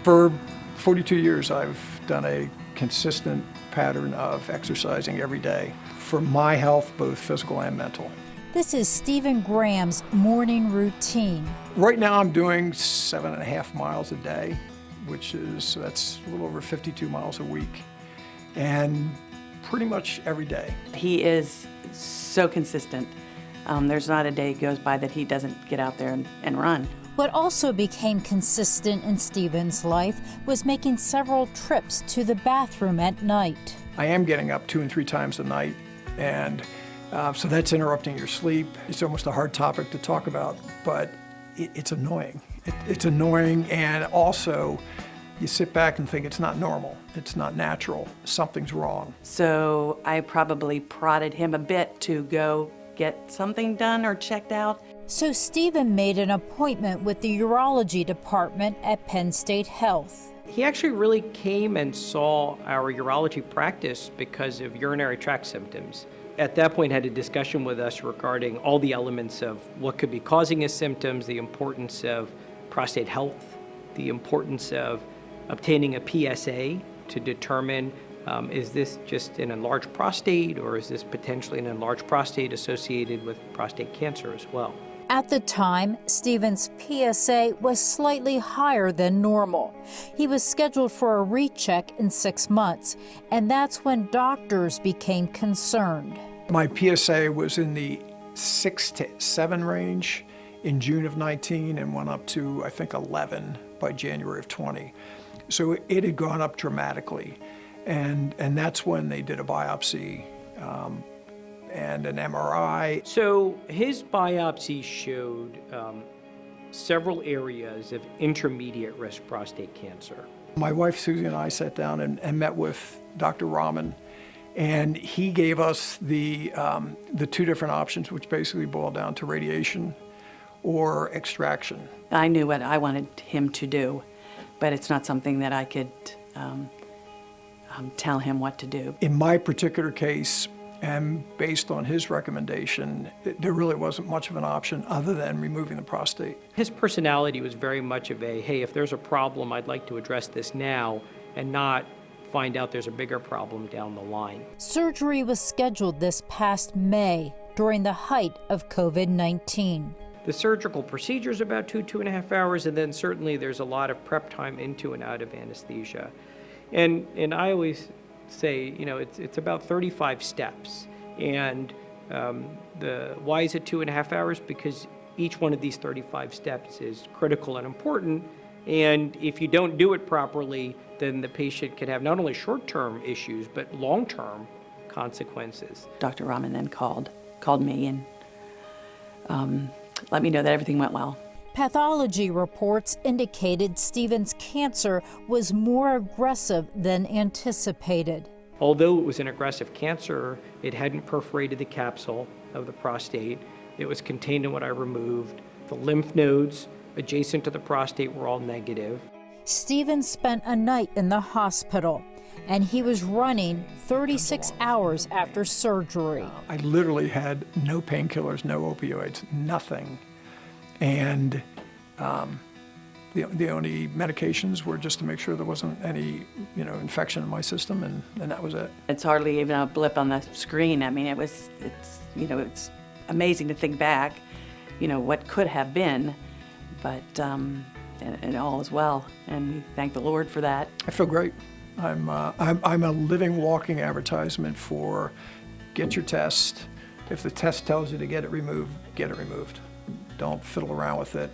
For 42 years, I've done a consistent pattern of exercising every day for my health, both physical and mental. This is Stephen Graham's morning routine. Right now I'm doing 7.5 miles a day, that's a little over 52 miles a week, and pretty much every day. He is so consistent. There's not a day goes by that he doesn't get out there and run. What also became consistent in Stephen's life was making several trips to the bathroom at night. I am getting up 2 and 3 times a night, and so that's interrupting your sleep. It's almost a hard topic to talk about, but it's annoying. It's annoying, and also you sit back and think it's not normal, it's not natural, something's wrong. So I probably prodded him a bit to go get something done or checked out. So Stephen made an appointment with the urology department at Penn State Health. He actually really came and saw our urology practice because of urinary tract symptoms. At that point, had a discussion with us regarding all the elements of what could be causing his symptoms, the importance of prostate health, the importance of obtaining a PSA to determine is this just an enlarged prostate, or is this potentially an enlarged prostate associated with prostate cancer as well. At the time, Stephen's PSA was slightly higher than normal. He was scheduled for a recheck in 6 months, and that's when doctors became concerned. My PSA was in the 6 to 7 range in June of 19 and went up to, I think, 11 by January of 20. So it had gone up dramatically, and that's when they did a biopsy and an MRI. So his biopsy showed several areas of intermediate risk prostate cancer. My wife Susie and I sat down and met with Dr. Raman, and he gave us the 2 different options, which basically boiled down to radiation or extraction. I knew what I wanted him to do, but it's not something that I could tell him what to do. In my particular case, and based on his recommendation, there really wasn't much of an option other than removing the prostate. His personality was very much of a, hey, if there's a problem, I'd like to address this now, and not find out there's a bigger problem down the line. Surgery was scheduled this past May during the height of COVID-19. The surgical procedure is about 2.5 hours, and then certainly there's a lot of prep time into and out of anesthesia. And I always say, you know, it's about 35 steps. And why is it 2.5 hours? Because each one of these 35 steps is critical and important. And if you don't do it properly, then the patient can have not only short-term issues, but long-term consequences. Dr. Raman then called me and let me know that everything went well. Pathology reports indicated Stephen's cancer was more aggressive than anticipated. Although it was an aggressive cancer, it hadn't perforated the capsule of the prostate. It was contained in what I removed. The lymph nodes adjacent to the prostate were all negative. Stephen spent a night in the hospital, and he was running 36 hours after surgery. I literally had no painkillers, no opioids, nothing. And the only medications were just to make sure there wasn't any, infection in my system, and that was it. It's hardly even a blip on the screen. I mean, it's amazing to think back, what could have been, but and all is well, and we thank the Lord for that. I feel great. I'm a living, walking advertisement for get your test. If the test tells you to get it removed, get it removed. Don't fiddle around with it.